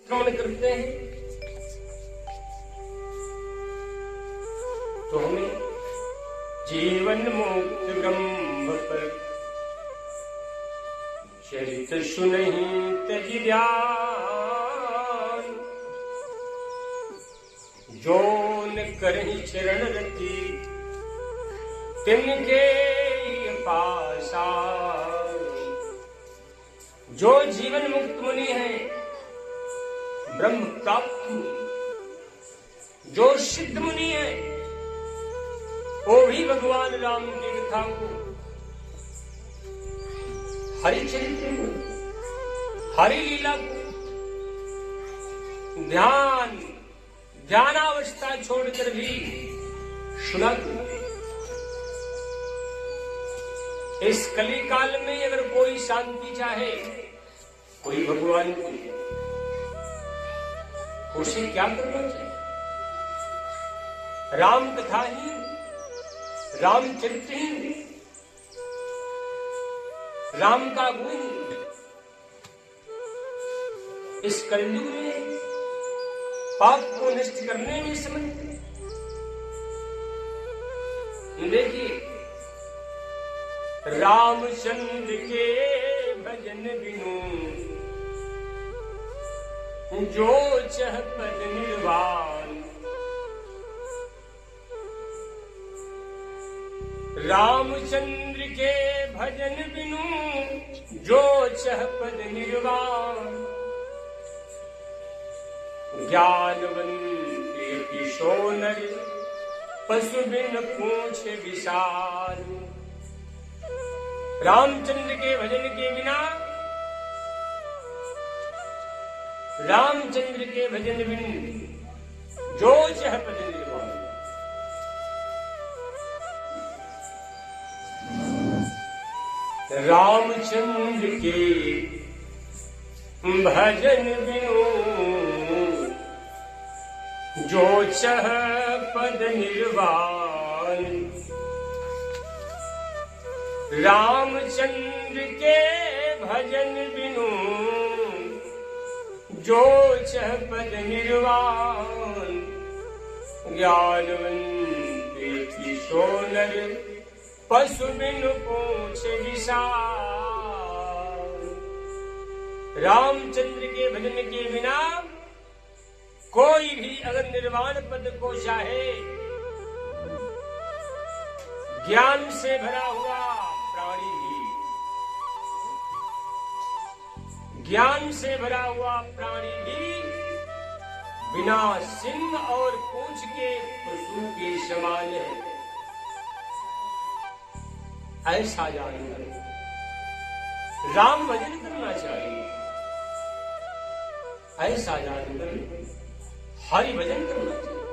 श्रवण करते हैं तो हमें जीवन मुक्त ब्रह्म पर चरित सुनहि तज ध्यान। जो न करहि चरण रति तिनके पासा। जो जीवन मुक्त मुनि है, ब्रह्म प्राप्त मुनि, जो सिद्ध मुनि है, वो भी भगवान राम की कथा को, हरि चरित्र को, हरि लीला को ध्यानावस्था छोड़कर भी सुना करते। इस कली काल में अगर कोई शांति चाहे, कोई भगवान की, उसे क्या करना चाहिए? राम कथा ही, रामचरित्र ही, राम का गुण इस कलयुग में पाप को नष्ट करने में समर्थ। देखिए, रामचंद्र के भजन बिनु जो चह पद निर्वाण। रामचंद्र के भजन बिनु जो चह पद निर्वाण। ज्ञानवंत किशोर पशु बिन पूछ विशाल। रामचंद्र के भजन के बिना, रामचंद्र के भजन बिन जो चह पद निर्वाण। रामचंद्र के भजन बिनु जो चह पद निर्वाण। रामचंद्र के भजन बिनु जो चह पद निर्वाण। ज्ञानवंत किशोर पशु बिनु पूछ विशाल। रामचंद्र के भजन के बिना कोई भी अगर निर्वाण पद को चाहे, ज्ञान से भरा हुआ प्राणी भी, ज्ञान से भरा हुआ प्राणी भी बिना सिंह और पूंछ के पशु के समान है। ऐसा जानकर राम भजन करना चाहिए, ऐसा जानकर हरि भजन करना चाहिए।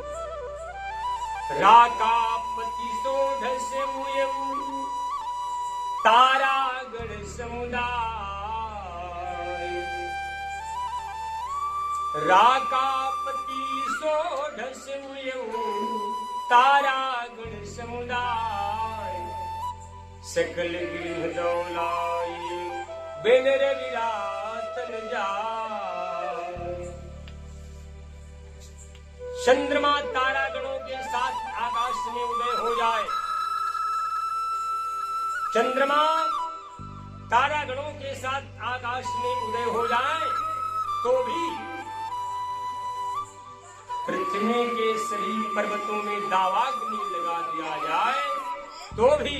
राकापति सोढ़ से मुयऊ तारागढ़ समुदाय। राकापति सोढ़ से मुयऊ तारागढ़ समुदाय। सकल गृह दौलाई बिन रविरातन जाय। चंद्रमा तारागणों के साथ आकाश में उदय हो जाए, चंद्रमा तारागणों के साथ आकाश में उदय हो जाए तो भी पृथ्वी के सभी पर्वतों में दावाग्नि लगा दिया जाए तो भी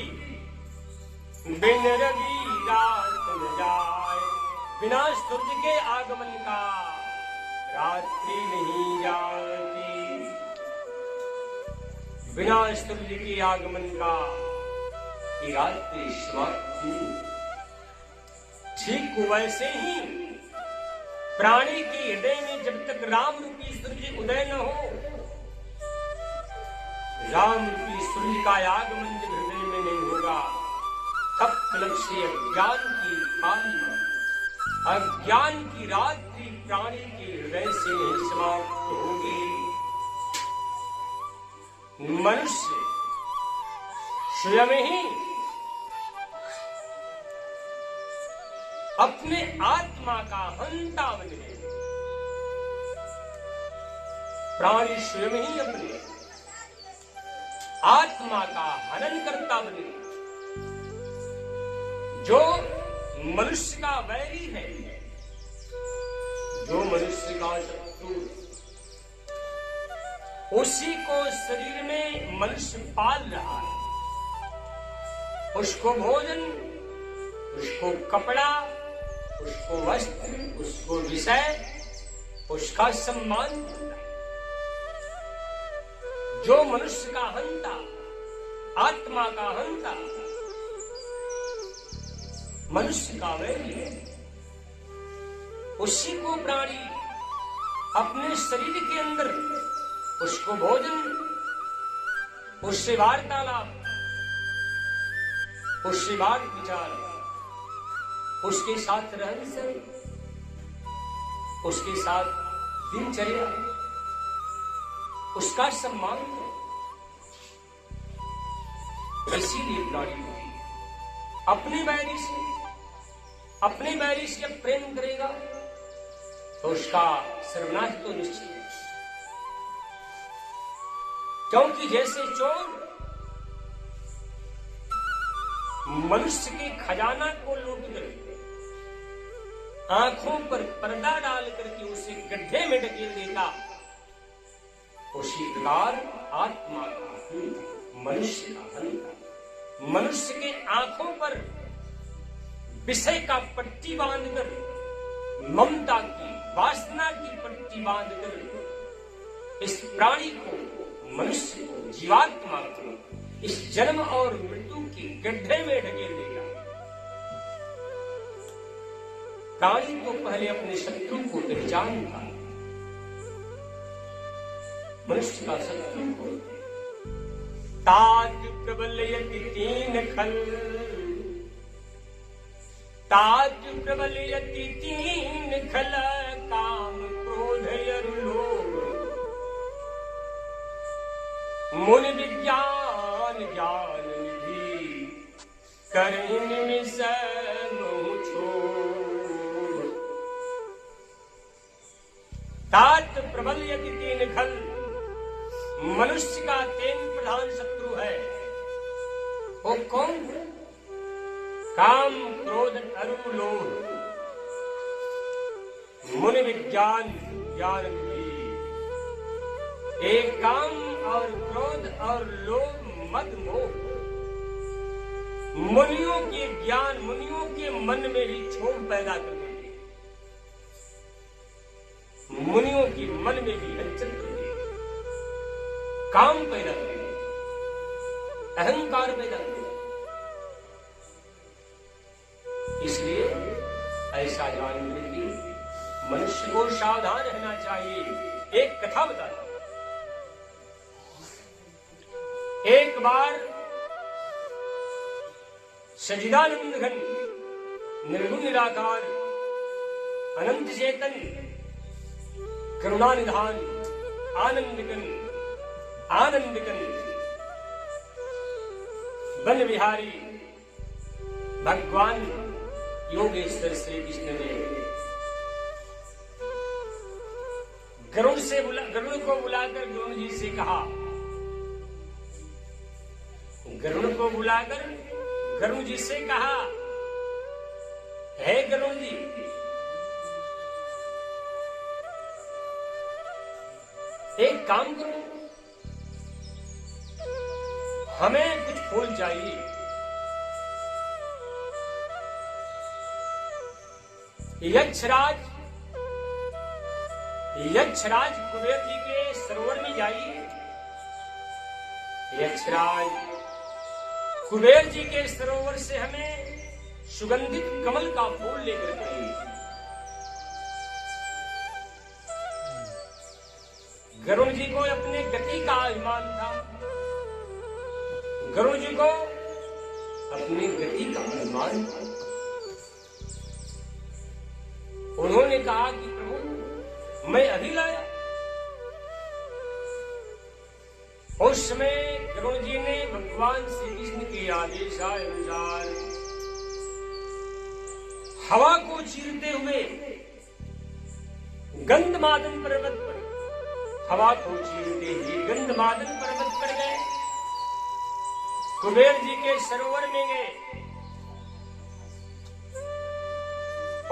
बिन रवि रात न जाए। बिना सूर्य के आगमन का रात्रि नहीं जाती, बिना सूर्य के आगमन का ये रात्रि समाप्ति। ठीक वैसे ही प्राणी के हृदय में जब तक राम रूपी सूर्य उदय न हो, राम रूपी सूर्य का आगमन जब हृदय में नहीं होगा, तब तक से अज्ञान की कालिमा, अज्ञान की रात्रि प्राणी के हृदय से नहीं समाप्त होगी। मनुष्य स्वयं ही अपने आत्मा का हंता बन गए। प्राणी स्वयं ही अपने आत्मा का हनन करता बने। जो मनुष्य का वैरी है, जो मनुष्य का शत्रु, उसी को शरीर में मनुष्य पाल रहा है। उसको भोजन, उसको कपड़ा, उसको वस्त्र, उसको विषय, उसका सम्मान करता है। जो मनुष्य का हंता, आत्मा का हंता, मनुष्य का वैरी है, उसी को प्राणी अपने शरीर के अंदर उसको भोजन, उससे वार्तालाप, उससे बात विचार, उसके साथ रहन सहन, उसके साथ दिनचर्या, उसका सम्मान। इसीलिए प्राणी अपने बैरी से जब प्रेम करेगा तो उसका सर्वनाश तो निश्चित है। क्योंकि जैसे चोर मनुष्य के खजाना को लूट कर आंखों पर पर्दा डाल करके उसे गड्ढे में ढकेल देता, उसी प्रकार आत्मा का मनुष्य का हंता मनुष्य के आंखों पर विषय का पट्टी बांधकर, ममता की, वासना की पट्टी बांधकर इस प्राणी को, मनुष्य को, जीवात्मा को इस जन्म और मृत्यु के गड्ढे में ढकेल देगा। प्राणी को पहले अपने शत्रु को पहचानता, मनुष्य का शत्रु को तात प्रबलयति तीन खल, तात प्रबलयति तीन खल, काम क्रोध अरु लोभ, मुनि विज्ञान ज्ञान निधि, करहि निमिष मोह छोड़। तात प्रबलयति तीन खल, मनुष्य का तीन प्रधान शत्रु है। वो कौन? काम क्रोध अरु लोभ, मुनि विज्ञान ज्ञान निधि। एक काम और क्रोध और लोभ मद मोह, मुनियों के ज्ञान, मुनियों के मन में ही क्षोभ पैदा कर देते, मुनियों के मन में भी हलचल कर देते, काम पैदा कर देते, अहंकार पैदा कर देते। इसलिए ऐसा जान करके मनुष्य को सावधान रहना चाहिए। एक कथा बताता हूं। एक बार सच्चिदानंद घन, निर्गुण निराकार, अनंत चेतन, करुणानिधान, आनंदघन, आनंदघन, बन विहारी भगवान योगेश्वर श्री कृष्ण ने गरुड़ को बुलाकर गरुड़ जी से कहा, गरुड़ को बुलाकर गरुड़ जी से कहा, हे गरुड़ जी, एक काम करो, हमें कुछ फूल चाहिए। यक्षराज कुबेर जी के सरोवर में जाइए। यक्षराज कुबेर जी के सरोवर से हमें सुगंधित कमल का फूल लेकर आइए। गरुड़ जी को अपने गति का अभिमान था, गरुड़ जी को अपनी गति का अभिमान था। उन्होंने कहा कि प्रभु मैं अभी लाया। उस समय गरुड़ जी ने भगवान श्री कृष्ण के आदेशानुसार हवा को चीरते हुए गंधमादन पर्वत पर हवा को चीरते ही गंधमादन पर्वत पर गए, कुबेर जी के सरोवर में गए।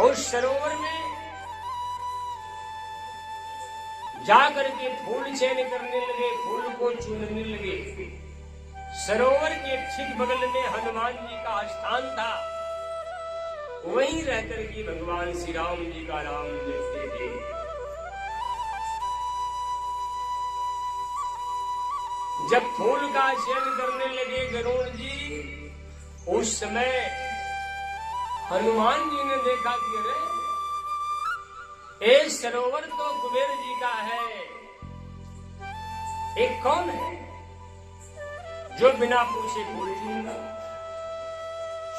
उस सरोवर में जाकर के फूल चयन करने लगे, फूल को चुनने लगे। सरोवर के ठीक बगल में हनुमान जी का स्थान था, वहीं रहकर के भगवान श्री राम जी का नाम लेते थे। जब फूल का चयन करने लगे गरुड़ जी, उस समय हनुमान जी ने देखा कि अरे ये सरोवर तो कुबेर जी का है, एक कौन है जो बिना पूछे फूल चुन रहा?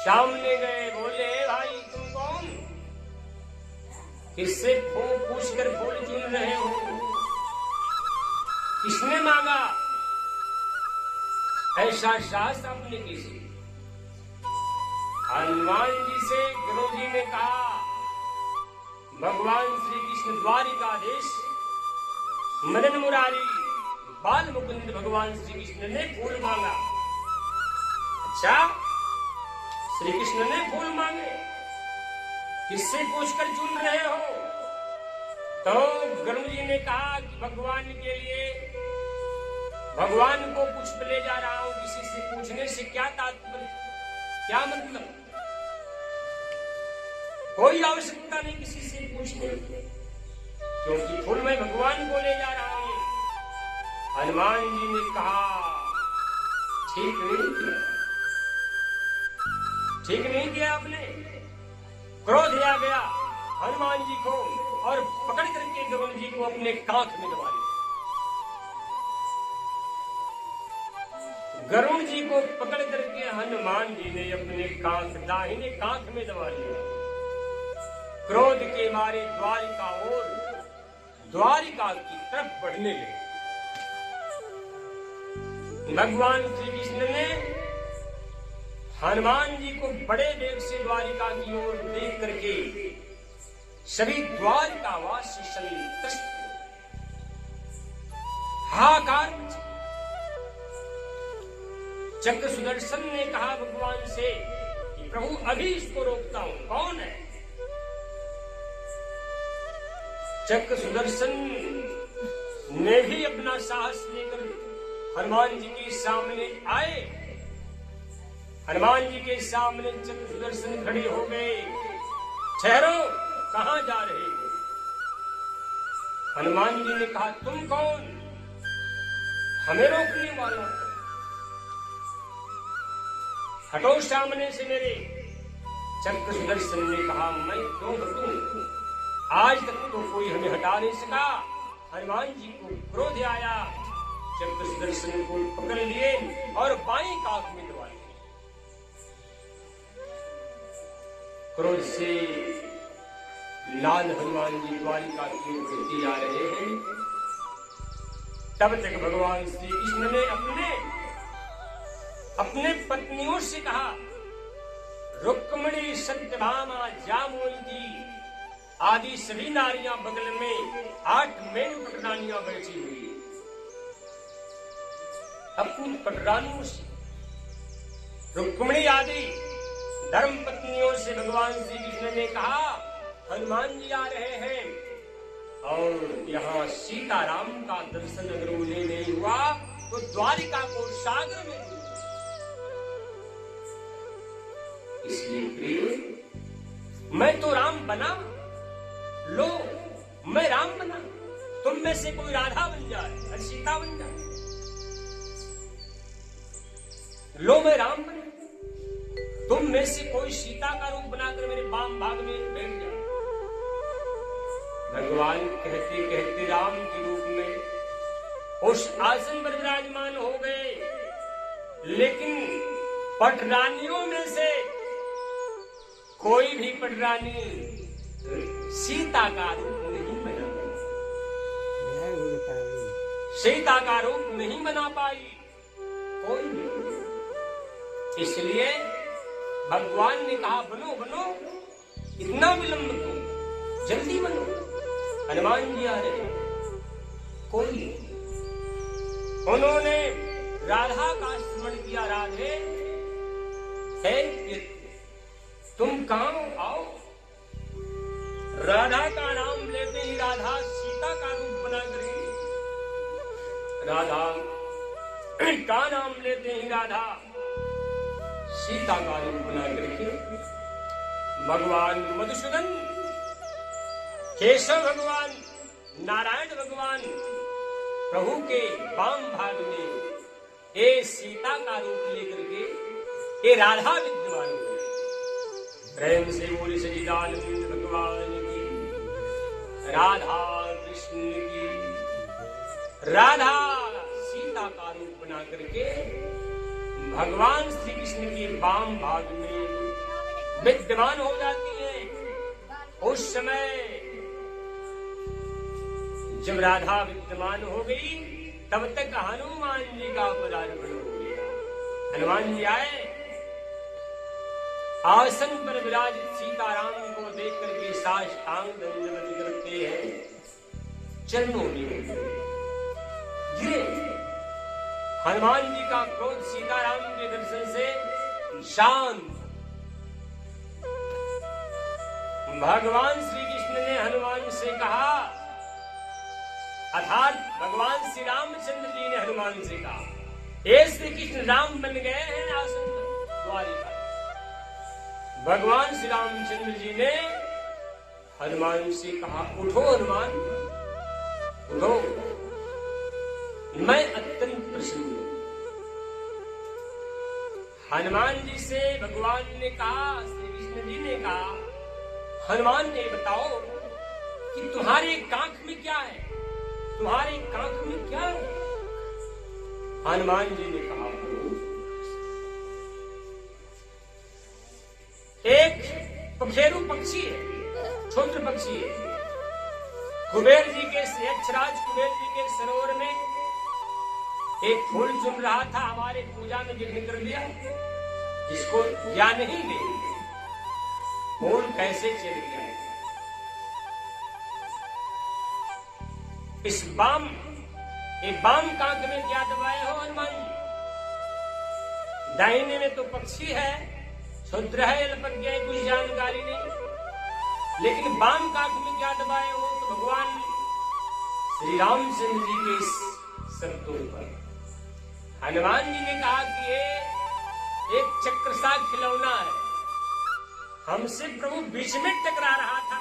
सामने गए, बोले भाई तुम कौन, किससे पूछ कर फूल चुन रहे हो, किसने मांगा ऐसा साहस आपने किसी? हनुमान जी से गुरु जी ने कहा, भगवान श्री कृष्ण द्वारिकाधीश मदन मुरारी बाल मुकुंद भगवान श्री कृष्ण ने फूल मांगा। अच्छा, श्री कृष्ण ने फूल मांगे, किससे पूछकर चुन रहे हो? तो गुरु जी ने कहा कि भगवान के लिए, भगवान को पुष्प ले जा रहा हूं, किसी से पूछने से क्या तात्पर्य, क्या मतलब? कोई आवश्यकता नहीं किसी से पूछने, क्योंकि फूल मैं भगवान को ले जा रहा हूं। हनुमान जी ने कहा ठीक नहीं किया, ठीक नहीं किया आपने। क्रोध आ गया हनुमान जी को और पकड़ करके गरुड़ जी को अपने कांख में दबा लिया। गरुड़ जी को पकड़ करके हनुमान जी ने अपने कांख, दाहिने कांख में दबा लिया। क्रोध के मारे द्वारिका और द्वारिका की तरफ बढ़ने लगे। भगवान श्री कृष्ण ने हनुमान जी को बड़े वेग से द्वारिका की ओर देख करके सभी द्वारिकावासी संतुष्ट, हाहाकार। चक्र सुदर्शन ने कहा भगवान से कि प्रभु अभी इसको रोकता हूं, कौन है? चक्र सुदर्शन ने भी अपना साहस लेकर हनुमान जी के सामने आए। हनुमान जी के सामने चक्र सुदर्शन खड़े हो गए। ठहरो, कहां जा रहे हो? हनुमान जी ने कहा तुम कौन, हमें रोकने वाला? हटो सामने से मेरे। चक्र सुदर्शन ने कहा मैं क्यों हटूं, आज तक तो कोई हमें हटा नहीं सका। हनुमान जी को क्रोध आया, चक्र सुदर्शन को पकड़ लिए और बाएं कांख में दबा लिया। क्रोध से लाल हनुमान जी द्वारिका की ओर बढ़ते जा रहे हैं। तब तक भगवान श्री कृष्ण ने अपने पत्नियों से कहा, रुक्मिणी, सत्यभामा, जामवंती आदि सभी नारियां बगल में 8 मेन पटरानियां बैठी हुई। अपनी पटरानियों से, रुक्मिणी आदि धर्म पत्नियों से भगवान श्री कृष्ण ने कहा, हनुमान जी आ रहे हैं और यहाँ सीताराम का दर्शन अगर उन्हें नहीं हुआ तो द्वारिका को सागर में डूब। इसलिए प्रिय, मैं तो राम बना, लो मैं राम बना, तुम में से कोई राधा बन जाए, सीता बन जाए। लो मैं राम बना, तुम में से कोई सीता का रूप बनाकर मेरे वाम भाग में बैठ जाए। भगवान कहते कहते राम के रूप में उस आसन पर विराजमान हो गए। लेकिन पटरानियों में से कोई भी पटरानी सीता का रूप नहीं बना पाई, सीता का रूप नहीं बना पाई कोई भी। इसलिए भगवान ने कहा बनो बनो, इतना विलंब क्यों, जल्दी बनो, हनुमान जी आ रहे। कोई राधा का स्मरण किया। राधे है तुम कहां आओ। राधा का नाम लेते ही राधा सीता का रूप बना करेंगे। राधा का नाम लेते ही राधा सीता का रूप बना करके भगवान मधुसूदन, केशव भगवान, नारायण भगवान प्रभु के वाम भाग में ए सीता का रूप लेकर के ए राधा विद्यमान हुए। प्रेम से बोले सच्चिदानंद भगवान की, राधा कृष्ण की। राधा सीता का रूप बना करके भगवान श्री कृष्ण के वाम भाग में विद्यमान हो जाती है। उस समय जब राधा विद्यमान हो गई तब तक हनुमान जी का पदार्पण हो गया। हनुमान जी आए, आसन पर विराजित सीताराम को देख करके साष्टांग दंडवत करते हैं, चरणों में गिरे। हनुमान जी का क्रोध सीताराम के दर्शन से शांत। भगवान श्री कृष्ण ने हनुमान से कहा, अर्थात भगवान श्री रामचंद्र जी ने हनुमान से कहा, हे श्री कृष्ण राम बन गए हैं आसन पर द्वारिका। भगवान श्री रामचंद्र जी ने हनुमान से कहा, उठो हनुमान, उठो, मैं अत्यंत प्रसन्न हूं। हनुमान जी से भगवान ने कहा, श्री कृष्ण जी ने कहा, हनुमान ने बताओ कि तुम्हारे कांख में क्या है, तुम्हारे कांख में क्या है। हनुमान जी ने कहा, एक पखेरु पक्षी है, छोटे पक्षी है। कुबेर जी के यक्षराज कुबेर जी के सरोवर में एक फूल चुन रहा था, हमारे पूजा में विघ्न कर दिया। जिसको ज्ञान नहीं दे फूल कैसे चल गया। इस बाम कांख में क्या दबाए हो हनुमान जी? दाहिने में तो पक्षी है, क्षुद्र है, अल्पज्ञ है, कुछ जानकारी नहीं। लेकिन बाम कांख में क्या दबाए हो? तो भगवान श्री रामचंद्र जी के शब्दों पर हनुमान जी ने कहा कि ये एक चक्र सा खिलौना है, हमसे प्रभु बीच में टकरा रहा था।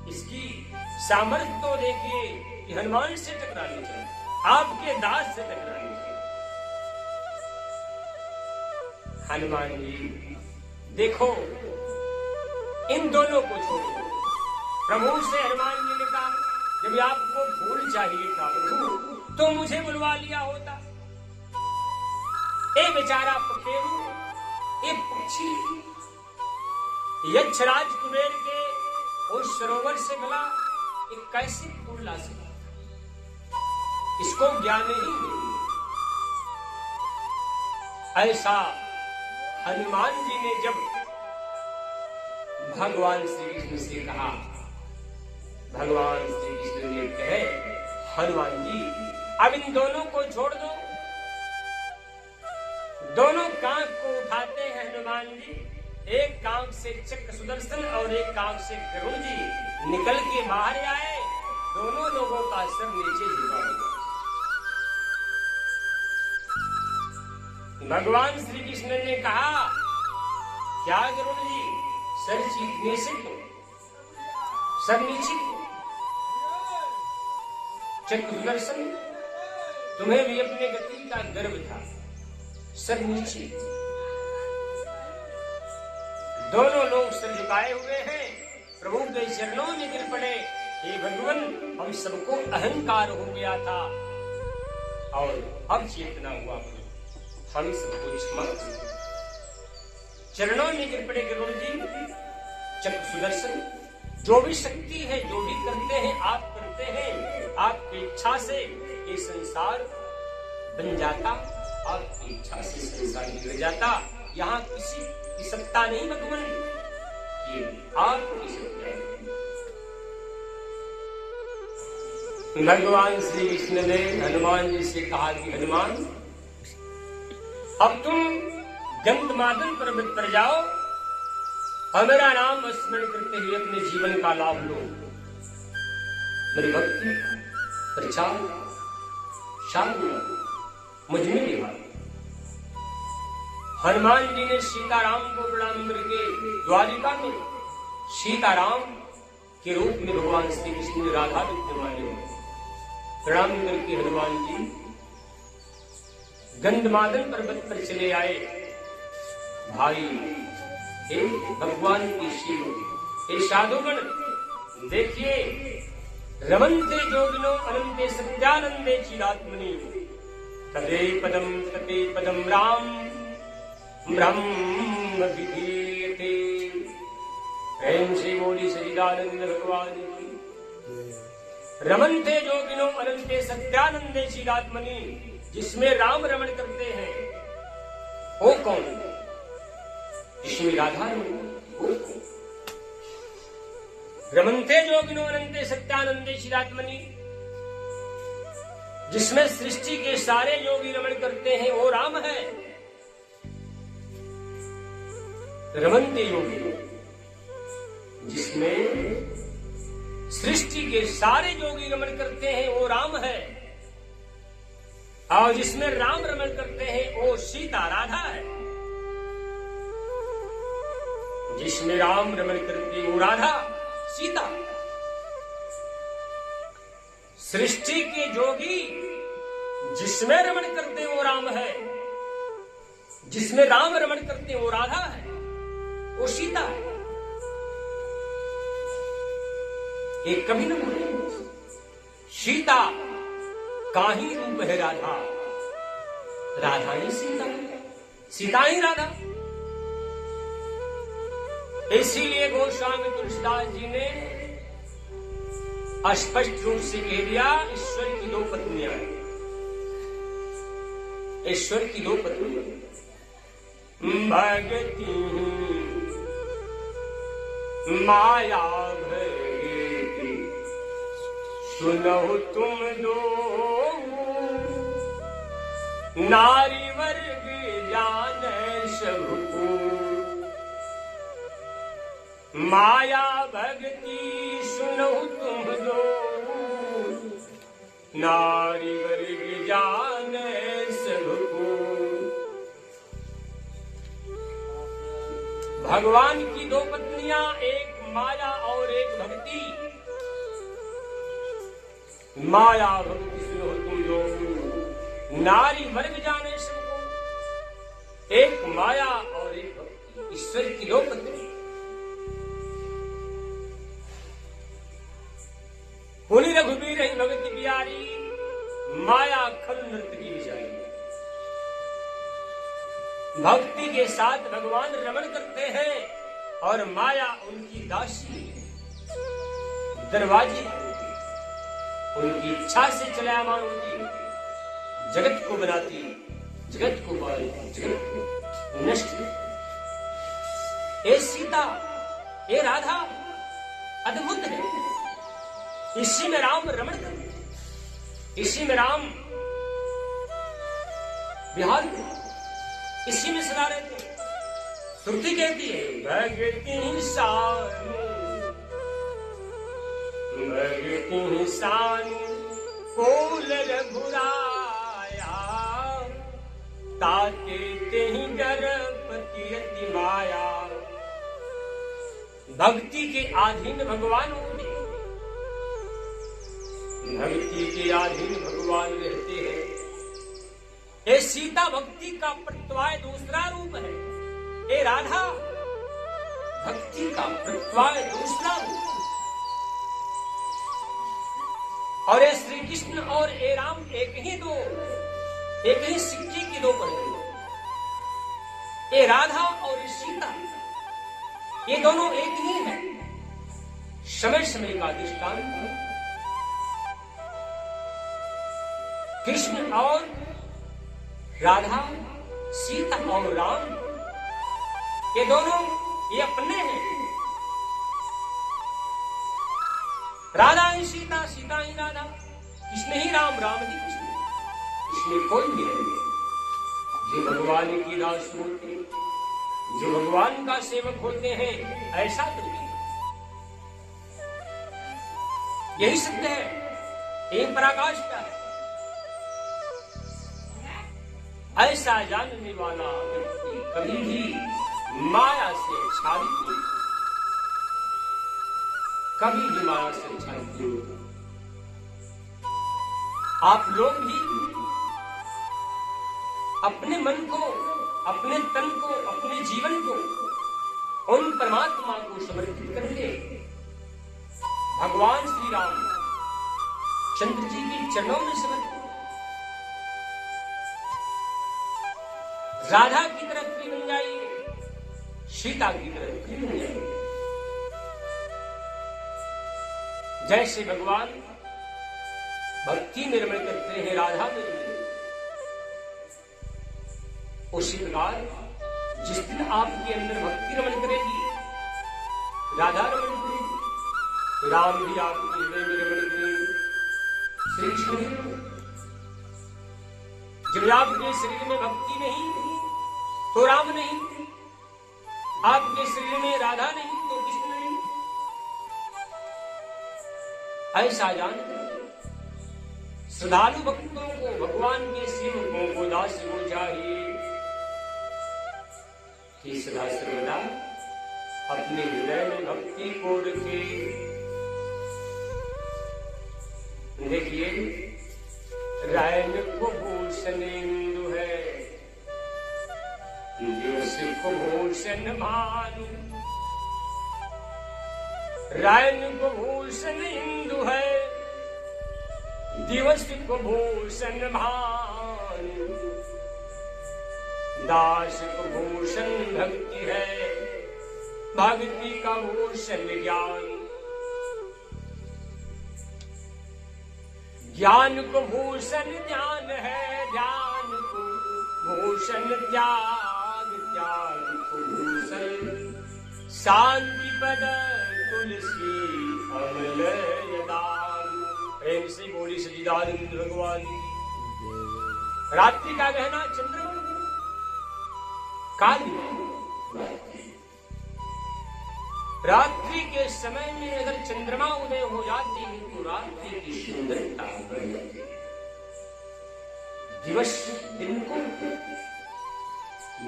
इसकी सामर्थ्य तो देखिए कि हनुमान से टकरानी चाहिए, आपके दास से टकरानी चाहिए। हनुमान जी देखो, इन दोनों को छोड़ो। प्रभु से हनुमान जी ने कहा, जब आपको फूल चाहिए था प्रभु तो मुझे बुलवा लिया होता। एक बेचारा पखेरु, एक पक्षी यक्षराज कुबेर के उस सरोवर से मिला, एक कैसे फूल ला सका? इसको ज्ञान नहीं मिली। ऐसा हनुमान जी ने जब भगवान श्री कृष्ण से कहा, भगवान श्री कृष्ण ने कहे, हनुमान जी अब इन दोनों को छोड़ दो। दोनों कांख को उठाते हैं हनुमान जी, एक कांख से चक्र सुदर्शन और एक कांख से गरुड़ जी निकल के बाहर आए। दोनों लोगों का सर नीचे झुका हुआ। भगवान श्री कृष्ण ने कहा, क्या गरुड़ जी सर नीचे क्यों? सर नीचे क्यों? चक्र सुदर्शन, तुम्हें भी अपने गति का गर्व था, सर नीचे। दोनों लोग सर झुकाए हुए हैं, प्रभु के चरणों में गिर पड़े। हे भगवान, हम सबको अहंकार हो गया था और अब चेतना हुआ, हम सबको क्षमा करो। चरणों में गिर पड़े गरुड़ जी, चक्र सुदर्शन, जो भी शक्ति है, जो भी करते हैं आप करते हैं, आपकी इच्छा से ये संसार बन जाता, आपकी इच्छा से संसार बिगड़ जाता। यहाँ किसी की सत्ता नहीं भगवान, ये आपकी सत्ता है। भगवान श्री कृष्ण ने हनुमान जी से कहा कि हनुमान अब तुम गंधमादन पर्वत पर जाओ और मेरा नाम स्मरण करते हुए अपने जीवन का लाभ लो। मेरी भक्ति प्रचार शांति मुझ में निभा। हनुमान जी ने सीताराम को प्रणाम करके द्वारिका में सीताराम के रूप में भगवान श्री कृष्ण ने राधा विद्यमान प्रणाम करके हनुमान जी गंधमादन पर्वत पर चले आए। भाई हे भगवान की शिव हे साधुगण, देखिए रमन्ते जोगिनो अनंते सत्यानंदे चिदात्मनि तदे पदम राम ब्रह्म विधीयते। प्रेम से बोली सच्चिदानंद भगवान की। रमन्ते जोगिनो अनंते सत्यानंदे चिदात्मनि, जिसमें राम रमण करते हैं वो कौन? जिसमें राधा रमण वो कौन? रमन्ते जोगिनो अनंते सत्यानंदे चिदात्मनि, जिसमें सृष्टि के सारे योगी रमण करते हैं वो राम है। रमन्ते योगी, जिसमें सृष्टि के सारे योगी रमण करते हैं वो राम है, और जिसमें राम रमण करते हैं वो सीता राधा है। जिसमें राम रमण करते वो राधा सीता। सृष्टि के जोगी जिसमें रमण करते वो राम है, जिसमें राम रमण करते वो राधा है, वो सीता है। एक कभी न बोले सीता का ही रूप है राधा, राधा ही सीता, सीता ही राधा। इसीलिए गोस्वामी तुलसीदास जी ने स्पष्ट रूप से कह दिया ईश्वर की दो पत्नियां हैं। ईश्वर की दो पत्नियां भगती माया भगती सुनो तुम दो, नारी वर्ग जाने सबको। माया भगती सुनो तुम दो, नारी वर्ग जाने सबको। भगवान की दो पत्नियां, एक माया और एक भक्ति। माया भक्ति सुनो तुम दो, नारी वर्ग जाने सबको। एक माया और एक भक्ति, ईश्वर की दो पत्नी। पुनि रघुबीर ही भगति प्यारी, माया खल नर्तकी विचारी। भक्ति के साथ भगवान रमण करते हैं और माया उनकी दासी दरवाजे उनकी इच्छा से चलायमान होती, जगत को बनाती, जगत को पालती, जगत को नष्ट। ये सीता, ये राधा अद्भुत है। इसी में राम रमण करते, इसी में राम विहार करते, इसी में सदा रहते। श्रुति कहती है भगति सानु, भगति सानु कोल रघुराया, ताते तेहि गरपति अति माया। भक्ति के अधीन भगवान होते, भक्ति के अधीन भगवान रहते हैं। ये सीता भक्ति का प्रत्यय दूसरा रूप है, ये राधा भक्ति का प्रत्यय दूसरा रूप। और ये श्री कृष्ण और ये राम एक ही सिक्के की दो पहलू। ये राधा और ये सीता, ये दोनों एक ही है। समय समय का दृष्टांत कृष्ण और राधा, सीता और राम, ये दोनों ये अपने हैं। राधा ही सीता, सीता ही राधा, कृष्ण ही राम, राम ही कृष्ण, इसमें कोई भी नहीं। जो भगवान की दास होते, जो भगवान का सेवक होते हैं, ऐसा तो नहीं। यही सत्य है, एक पराकाष्ठ है। ऐसा जानने वाला व्यक्ति कभी भी माया से आच्छादित नहीं, कभी भी माया से आच्छादित नहीं होता। आप लोग भी अपने मन को, अपने तन को, अपने जीवन को उन परमात्मा को समर्पित करके भगवान श्री राम चंद्र जी के चरणों में समर्पित, राधा की तरफ प्रिय बन जाइए, सीता की तरफ प्रिय बन जाइए। जैसे भगवान भक्ति निर्मल करते हैं, राधा निर्मल, उसी प्रकार जिस दिन आपके अंदर भक्ति रमन करेगी, राधा रमन करेगी, राम भी आपके हृदय में रमन करेंगे, श्री कृष्ण। जब आपके शरीर में भक्ति नहीं तो राम नहीं, आपके शरीर में राधा नहीं तो कृष्ण नहीं। ऐसा जानकर श्रद्धालु भक्तों को, भगवान के सेवकों को, दास को चाहिए कि सदा सर्वदा अपने हृदय में भक्ति को रखे। देखिए, रायन को भूषण इंदु है, दिवस को भूषण भानु। रायन को भूषण इंदु है, दिवस को भूषण भानु। दास को भूषण भक्ति है, भक्ति का भूषण ज्ञान। ज्ञान को भूषण ध्यान है, ध्यान को भूषण त्याग, त्याग को भूषण शांति पद तुलसी अमल यदान। प्रेम से बोली सच्चिदानंद भगवान की। रात्रि का गहना चंद्रमा, काल रात्रि के समय में अगर चंद्रमा उदय हो जाती है तो रात्रि की सुंदरता बढ़ जाती है। दिवस दिन को,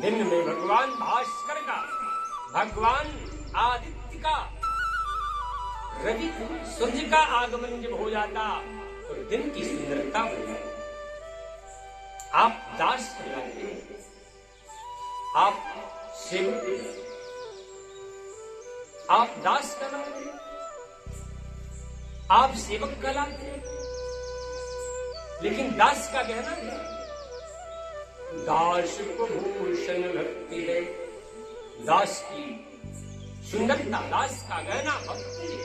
दिन में भगवान भास्कर का, भगवान आदित्य का, रवि सूर्य का आगमन जब हो जाता तो दिन की सुंदरता बढ़ जाती। आप दास कहलाते हैं, आप सेवक, आप दास कहलाते, आप सेवक कहलाते। लेकिन दास का कहना है, दास को भूषण भक्ति है। दास की सुंदरता, दास का गहना भक्ति है।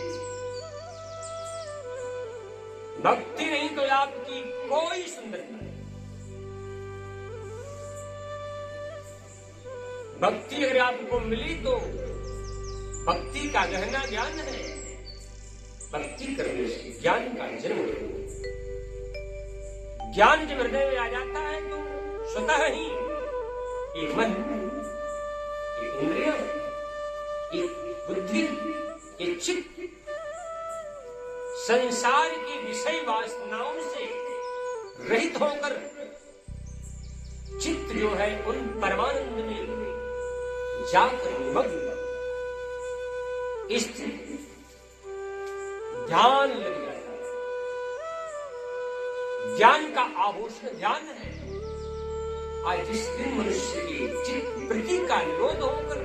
भक्ति नहीं तो आपकी कोई सुंदरता नहीं। भक्ति अगर आपको मिली तो भक्ति का गहना ज्ञान है। भक्ति करने से ज्ञान का जन्म होता है। ज्ञान जब हृदय में आ जाता है तो स्वतः ही ये मन, ये इंद्रियां, ये बुद्धि, ये चित्त संसार की विषय वासनाओं से रहित होकर चित्त जो है उन परमानंद में जाकर निमग्न, इस ध्यान लग जाता है। ज्ञान का आभूषण ध्यान है। आज जिस दिन मनुष्य की चित्त वृत्ति का निरोध होकर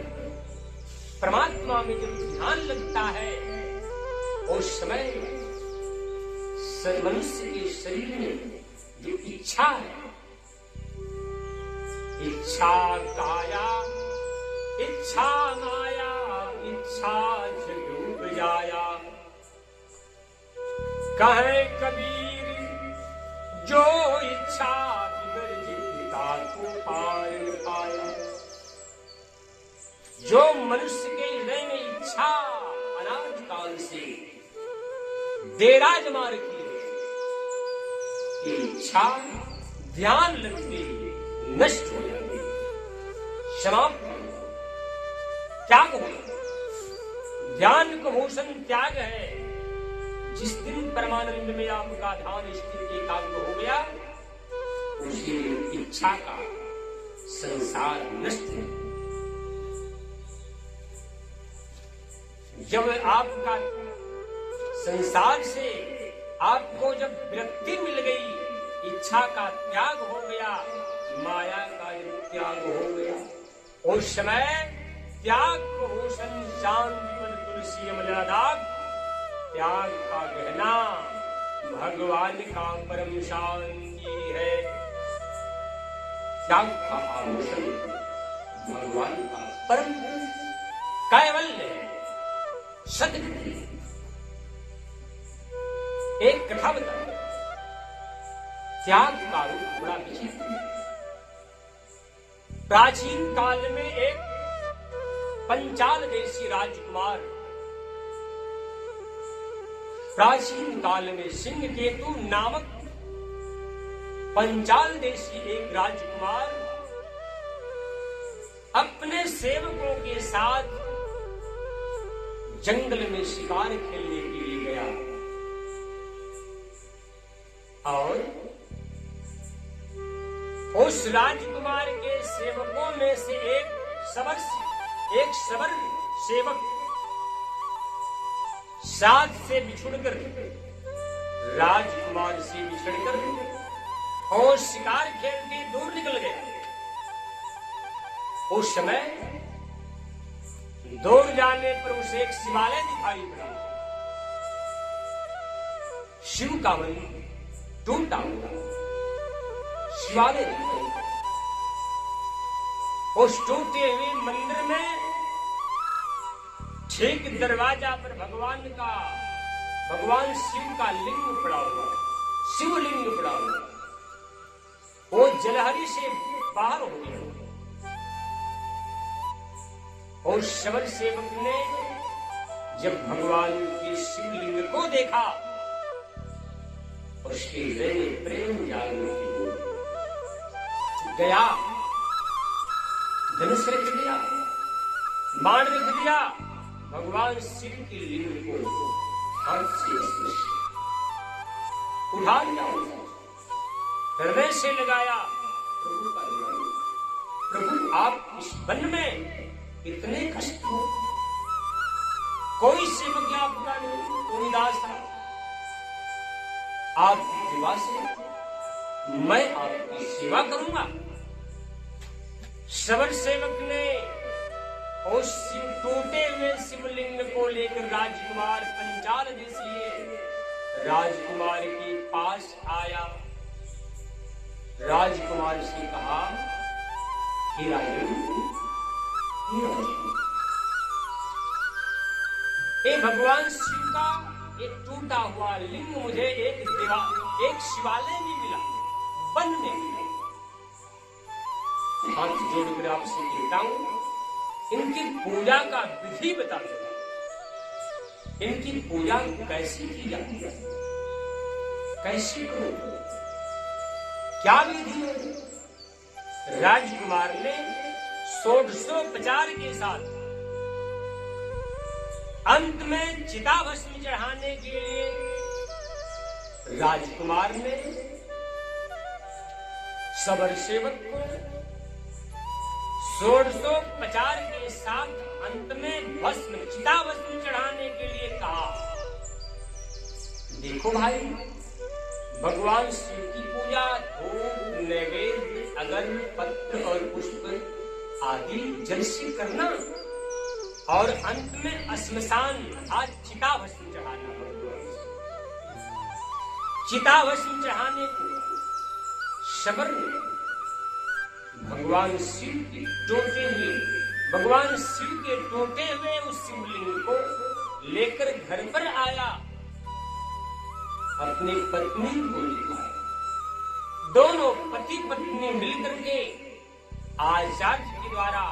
परमात्मा में जब ध्यान लगता है, उस समय मनुष्य के शरीर में जो इच्छा है, इच्छा काया, इच्छा माया, इच्छा जग जाया। कहे कबीर जो इच्छा विवर्जिता को पार न पाया। जो मनुष्य के हृदय में इच्छा अनादि काल से देराजमा रखी है, इच्छा ध्यान लगते नष्ट हो जाती, समाप्त, त्याग हो। ध्यान का भूषण त्याग है। जिस दिन परमानंद में आपका ध्यान स्थिर एकाग्र हो गया, उसी इच्छा का संसार नष्ट है। जब आपका संसार से आपको जब विरक्ति मिल गई, इच्छा का त्याग हो गया, माया का त्याग हो गया, उस समय त्याग को भूषण शांति तुलसी अमलादाग, त्याग का गहना भगवान का परम शांति है। त्याग का आभूषण भगवान का परम कैवल्य है। सदगति एक कथा बता, त्याग का रूप बड़ा विचित्र। प्राचीन काल में एक पंचाल देशी राजकुमार, प्राचीन काल में सिंह केतु नामक पंचाल देशी एक राजकुमार अपने सेवकों के साथ जंगल में शिकार खेलने के लिए गया और उस राजकुमार के सेवकों में से एक सबर सेवक साथ से बिछुड़कर, राजकुमार से बिछड़कर और शिकार खेलते दूर निकल गया। उस समय दूर जाने पर उसे एक शिवालय दिखाई पड़ा। शिव का मंदिर टूटा हुआ शिवालय दिखाई पड़ा। उस टूटे हुए मंदिर में ठीक दरवाजा पर भगवान शिव का लिंग पड़ा हुआ, शिवलिंग पड़ा हुआ। वो जलहरी से बाहर हो गया। और शबर सेवक ने जब भगवान के शिवलिंग को देखा, उसके हृदय में प्रेम जागृति हुई। गया, धनुष रख दिया, बाण रख दिया, भगवान शिव के लिंग को हाथ से स्पर्श उठा लिया, हृदय से लगाया, प्रभु का ध्यान। प्रभु आप इस वन में इतने कष्ट हो, कोई सेवक आपका नहीं, कोई दास था, आपकी कृपा से मैं आपकी सेवा करूंगा। शबर सेवक ने उस टूटे हुए शिवलिंग को लेकर राजकुमार पंचाल देशीय राजकुमार के पास आया। राजकुमार से कहा कि भगवान शिव का एक टूटा हुआ लिंग मुझे एक शिवालय में मिला, वन में मिला। हाथ जोड़कर आपसे कहता हूं, इनकी पूजा का विधि बता दो। इनकी पूजा कैसे की जाती है, कैसे करो, क्या विधि है? राजकुमार ने षोडशोपचार के साथ अंत में चिताभस्म चढ़ाने के लिए राजकुमार ने सबर सेवक को षोडशोपचार के साथ अंत में चिताभस्म चढ़ाने के लिए कहा। देखो भाई, भगवान शिव की पूजा धूप, नैवेद्य, अगरबत्ती, पत्र और पुष्प आदि जल से करना और अंत में श्मशान आज चिताभस्म चढ़ाना। चिताभस्म चढ़ाने को शबर ने भगवान शिव के टूटे हुए उस शिवलिंग को लेकर घर पर आया, अपनी पत्नी को लिखा। दोनों पति पत्नी मिलकर के आचार्य के द्वारा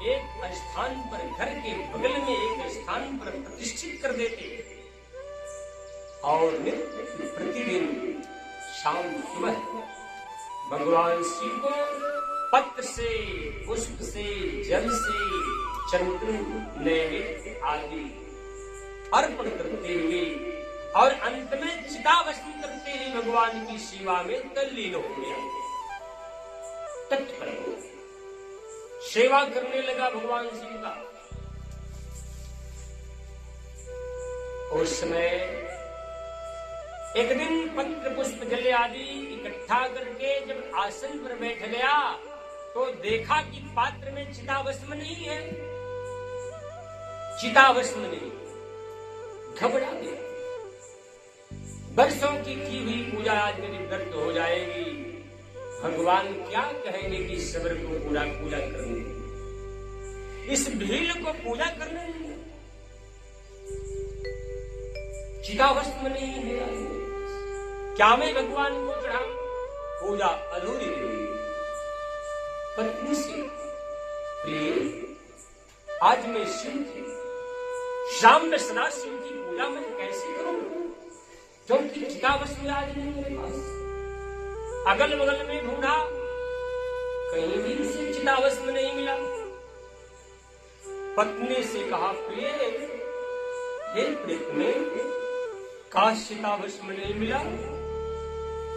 एक स्थान पर, घर के बगल में एक स्थान पर प्रतिष्ठित कर देते और प्रतिदिन शाम सुबह भगवान शिव को पत्र से, पुष्प से, जल से, चंदन नैवेद्य आदि अर्पण करते हुए और अंत में चिताभस्म करते हुए भगवान की सेवा में तल्लीन हो गया। तत्पर सेवा करने लगा भगवान शिव का। उस समय एक दिन पत्र पुष्प जल आदि इकट्ठा करके जब आसन पर बैठ गया तो देखा कि पात्र में चिताभस्म नहीं है, चिताभस्म नहीं। घबरा गया। वर्षों की हुई पूजा आज मेरी व्यर्थ हो जाएगी। भगवान क्या कहेंगे कि सबर को पूरा पूजा करने, इस भील को पूजा करने चिताभस्म नहीं है, क्या मैं भगवान को चढ़ा? पूजा अधूरी रही। पत्नी से, प्रिय आज मैं शिव की, शाम में सदा शिव की पूजा मैं कैसे करूं, क्योंकि चिताभस्म आज नहीं मेरे पास। अगल बगल में ढूंढा, कहीं भी उसे चिताभस्म नहीं मिला। पत्नी से कहा, प्रिय हे प्रीत में, काश चिताभस्म नहीं मिला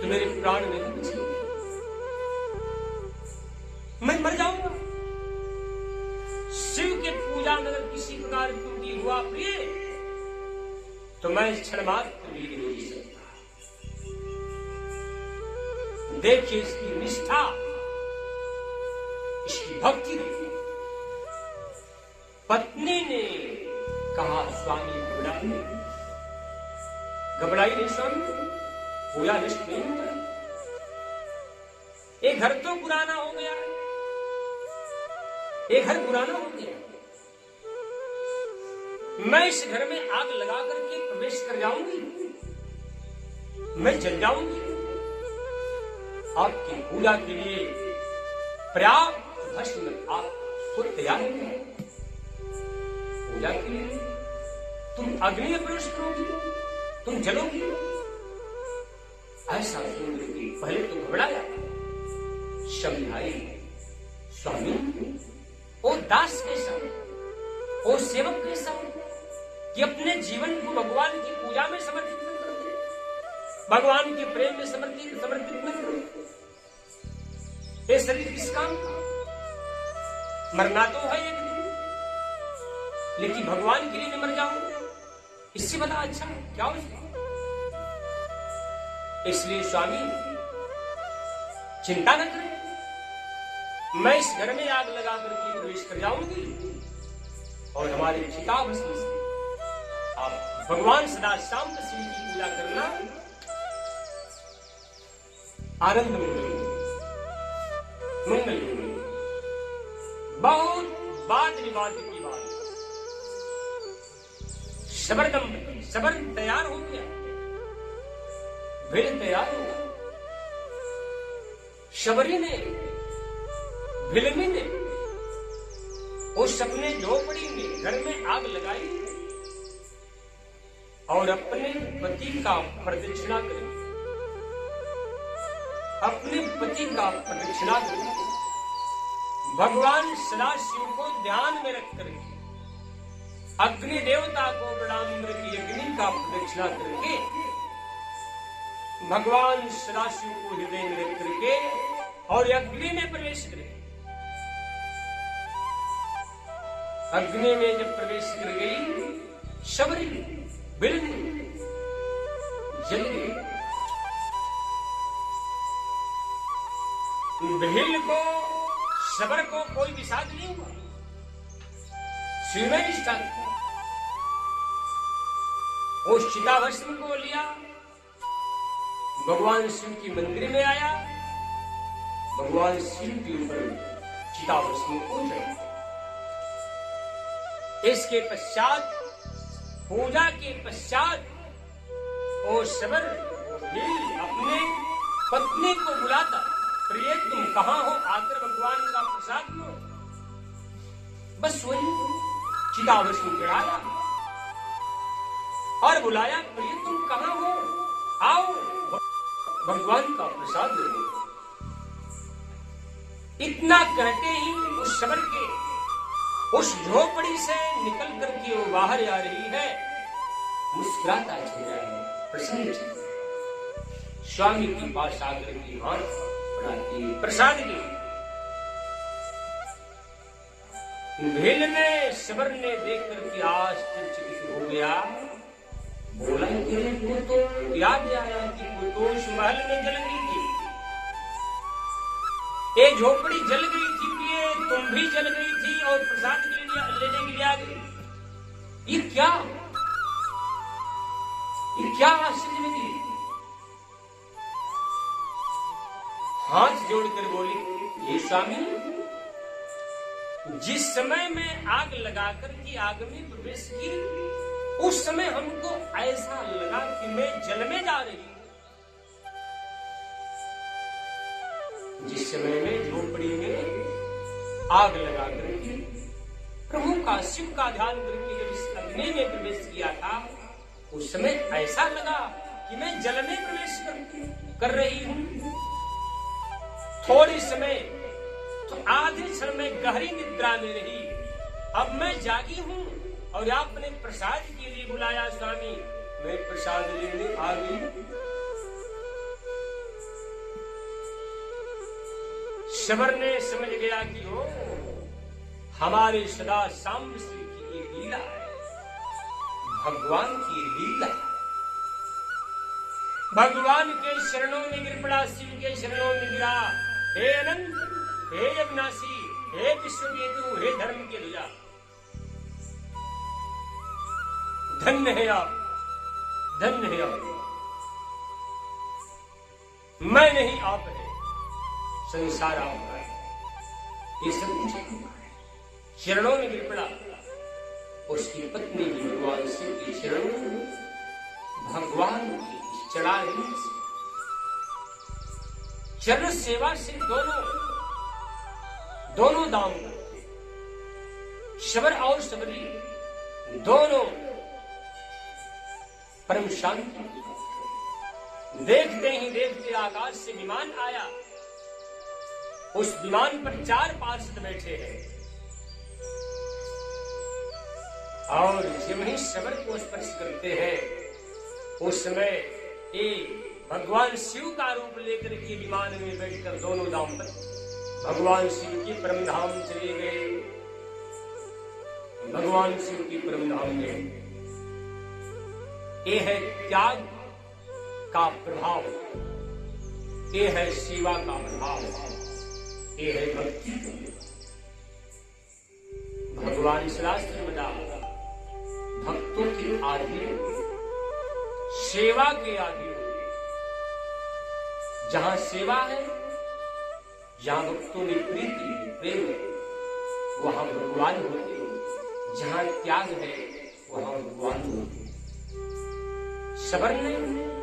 तो मेरे प्राण नहीं बचेंगे, मैं मर जाऊंगा। शिव के पूजा में अगर किसी प्रकार त्रुटि हुआ प्रिय, तो मैं क्षण मात्र भी नहीं जी सकता। देखिए इसकी निष्ठा, इसकी भक्ति देखिए। पत्नी ने कहा, स्वामी घबराई नहीं स्वामी, पूजा नष्ट नहीं होता। एक घर तो पुराना हो गया, एक घर पुराना हो गया। मैं इस घर में आग लगा करके प्रवेश कर जाऊंगी, मैं जल जाऊंगी। आपकी पूजा के लिए पर्याप्त भस्म आप खुद तैयार हो गए। पूजा के लिए तुम अग्नि में प्रवेश करोगी, तुम जलोगी। ऐसा सुनकर के पहले तो घबराया, समझाई, स्वामी ओ दास कैसा, ओ सेवक कैसा कि अपने जीवन को भगवान की पूजा में समर्पित न कर दे, भगवान के प्रेम में समर्पित न कर। ये शरीर किस काम का? मरना तो है एक दिन, लेकिन भगवान के लिए मैं मर जाऊं, इससे बड़ा अच्छा क्या हो सकता? इसलिए स्वामी चिंता न करें, मैं इस घर में आग लगा करके प्रवेश कर जाऊंगी और हमारे चिताभस्म से आप भगवान सदा शाम शिव की पूजा करना। आनंद मंगल मंगल। बहुत वाद विवाद की बात, सबर तैयार हो गया, भेड़ तैयार हो गया। शबरी ने, भिलनी ने उस अपने झोपड़ी में घर में आग लगाई और अपने पति का प्रदक्षिणा करी, अपने पति का प्रदक्षिणा करी। भगवान सदाशिव को ध्यान में रख करके अग्नि देवता को प्रणाम करके अग्नि का प्रदक्षिणा करके भगवान सदाशिव को हृदय में रख करके और अग्नि में प्रवेश करे। अग्नि में जब प्रवेश कर गई शबरी, बिलनी जल गई। भेल को, शबर को कोई विषाद नहीं हुआ, शिव में निष्ठा। उस चिताभस्म को लिया, भगवान शिव की मंदिर में आया, भगवान शिव के ऊपर चिताभस्म को चढ़ाया। इसके पश्चात, पूजा के पश्चात, वो शबर अपने पत्नी को बुलाता, प्रिय तुम कहां हो, आकर भगवान का प्रसाद लो। बस वही चिताभस्म चढ़ाया और बुलाया, प्रिय तुम कहां हो, आओ भगवान का प्रसाद ले लो। इतना कहते ही उस शबर के उस झोपड़ी से निकल करके वो बाहर आ रही है, मुस्कुराता चेहरा है, प्रसन्न चेहरा। स्वामी के पास आकर के हाथ बढ़ाती है, प्रसाद ली। भेल ने शबर ने देख करके आश्चर्यचकित हो गया, बोला कि तो याद आया कि वो तो उस महल में जल गई थी, ये झोपड़ी जल गई थी, ये तुम भी जल गई थी और प्रसाद के लिए लेने के लिए आ गई। ये क्या आश्चर्य थी। हाथ जोड़कर बोली, ये स्वामी, जिस समय में आग लगाकर की आग में प्रवेश की, उस समय हमको ऐसा लगा कि मैं जल में जा रही हूं। जिस समय में झोपड़ी में आग लगाकर के प्रभु का, शिव का ध्यान करके जब इस अग्नि में प्रवेश किया था, उस समय ऐसा लगा कि मैं जल में प्रवेश कर रही हूं। थोड़ी समय तो आधे क्षण में गहरी निद्रा में रही, अब मैं जागी हूं और आपने प्रसाद के लिए बुलाया स्वामी, मैं प्रसाद लेने आ गई। शबर ने समझ गया कि ओ, हमारे सदा सांब श्री की ये लीला है, भगवान की लीला है। भगवान के शरणों में गिर पड़ा, शिव के शरणों में गिरा। हे अनंत, हे अविनाशी, हे विश्वकेतु, हे धर्म के ध्वजा, धन्य है आप, धन्य है आप। मैं नहीं, आप है, संसार आपका है, ये सब कुछ आपका है। चरणों में गिर पड़ा। उसकी पत्नी भी भगवान शिव के चरणों में, भगवान की चढ़ाई से, चरण सेवा से दोनों दाम करते। शबर और शबरी दोनों परम शांति। देखते ही देखते आकाश से विमान आया, उस विमान पर 4 पार्षद बैठे हैं और जब ही शबर को स्पर्श करते हैं, उस समय एक भगवान शिव का रूप लेकर के विमान में बैठकर दोनों दाम्पत्य भगवान शिव के परम धाम चले गए। भगवान शिव के परम धाम में ये है त्याग का प्रभाव, ये है सेवा का प्रभाव, ये है भक्ति। भगवान शास्त्र में भक्तों के आधीन, सेवा के आधीन। जहां सेवा है, जहां भक्तों में प्रीति प्रेम है, वहां भगवान होते हैं। जहां त्याग है, वहां भगवान होते हैं। शबर ने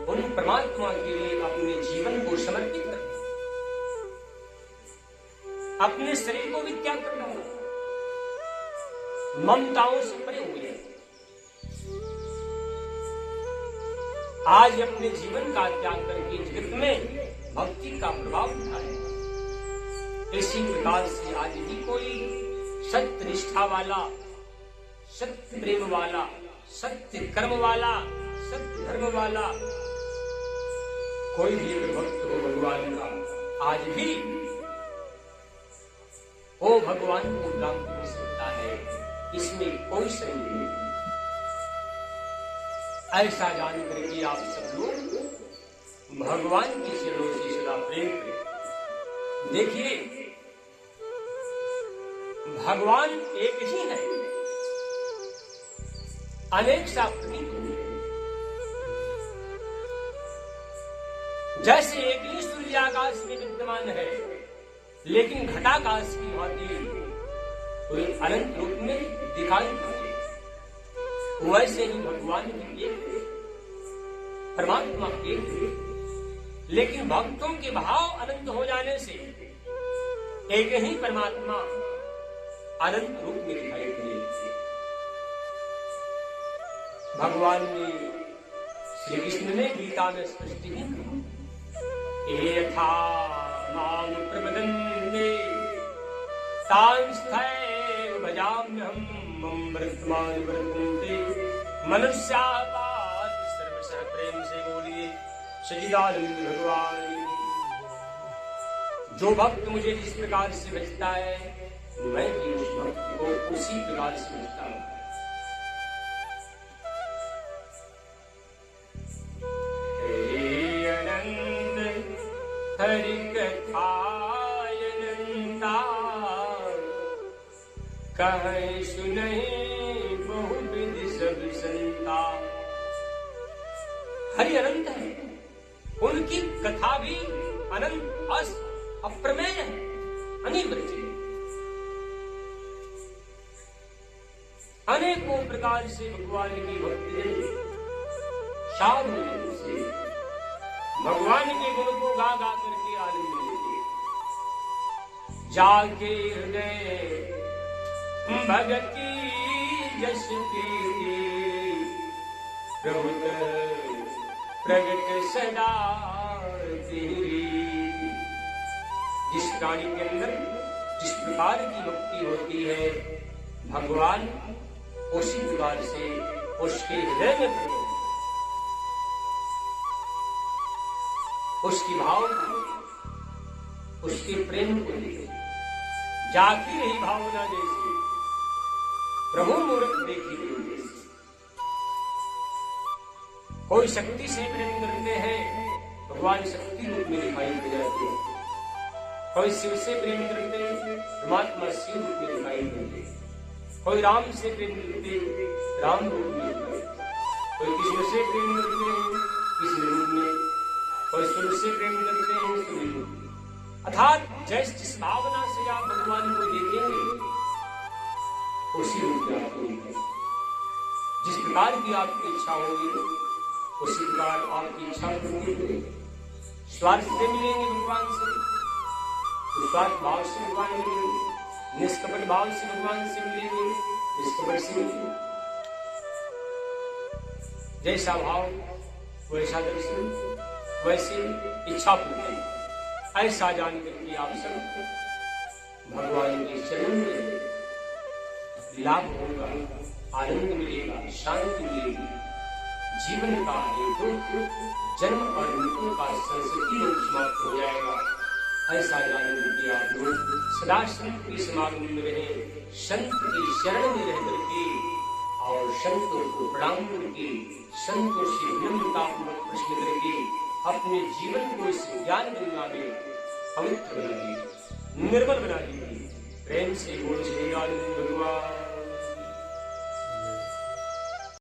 उन परमात्मा के लिए अपने जीवन को समर्पित कर दिया, अपने शरीर को भी त्याग कर डाला, ममताओं से परे हुए। आज अपने जीवन का त्याग करके जगत में भक्ति का प्रभाव उठाए। इसी प्रकार से आज भी कोई सत्य निष्ठा वाला, सत्य प्रेम वाला, सत्य कर्म वाला, सत्य धर्म वाला कोई भी भक्त हो भगवान का, आज भी वो भगवान को प्राप्त हो सकता है, इसमें कोई संदेह नहीं। ऐसा जान करके आप सब लोग भगवान की चरणों से सदा प्रेम करें। देखिए, भगवान एक ही है, अनेक सा प्रतीत होते हैं। जैसे एक ही सूर्य आकाश में विद्यमान है, लेकिन घटाकाश की भांति कोई अनंत रूप में दिखाई देते, वैसे ही भगवान भी एक, परमात्मा एक है, लेकिन भक्तों के भाव अनंत हो जाने से एक ही परमात्मा अनंत रूप में दिखाई दे। भगवान ने, श्री कृष्ण ने गीता में स्पष्ट की, यथा मां प्रपद्यन्ते तांस्थैव भजाम्यहम् अमृतमान वर्तन्ते मनुष्यापात सर्वशः प्रेम से बोलिए सच्चिदानंद भगवान। जो भक्त मुझे जिस प्रकार से बचता है मैं भी उस भक्त को उसी प्रकार से बचता हूं। हे अनंत हरि कथाय अनंता कहे सुनहि बहुविध सब संता। हरि अनंत है, उनकी कथा भी अनंत अप्रमेय है, अनिर्वचनीय। अनेकों प्रकार से भगवान की भक्ति साधु से भगवान के गुण को गा गा करके आनंद लेते। जाके हृदय भगति जस कीर्ति प्रभु प्रगट सदा तेरी। जिस प्राणी के अंदर जिस प्रकार की भक्ति होती है भगवान उसी प्रकार से उसके हृदय में प्रकट, उसकी भाव को, उसके प्रेम को देखे। जाती रही भावना जैसे प्रभु मूर्त देखी गई जैसे। कोई शक्ति से प्रेम करते हैं भगवान शक्ति रूप में दिखाई दे जाते हैं। कोई शिव से प्रेम करते परमात्मा शिव रूप में दिखाई देते। कोई राम से प्रेम करते राम रूप में दिखाई। कोई कृष्ण से प्रेम करते हैं कृष्ण रूप में। कोई सूर्य से प्रेम करते हैं सूर्य रूप में। अर्थात जैसे जिस भावना से आप भगवान को देखेंगे उसी रूप में आपको दिखेंगे। जिस प्रकार की आपकी इच्छा होगी उसी प्रकार आपकी इच्छा पूरी होगी। स्वार्थ से मिलेंगे भगवान से, निस्वार्थ भाव से भगवान मिलेंगे। निष्कपट भाव से भगवान से मिलेंगे, निष्कपट से मिलेंगे। जैसा भाव वैसा दर्शन, वैसी इच्छा पूरी। ऐसा जान करके आप सब भगवान के चरण में लाभ होगा, आनंद मिलेगा, शांति मिलेगी। जीवन का दुख जन्म और मृत्यु का संस्कृति रूप समाप्त हो जाएगा। ऐसा जानने के आप लोग सदा संत के समागम में रहे, संत की शरण में रह करके और संतों को प्रणाम करके संतों से विनम्रतापूर्वक प्रश्न करके अपने जीवन को इस ज्ञान गंगा में पवित्र बना दीजिए, निर्मल बना दीजिए। प्रेम से बोल श्री भगवान।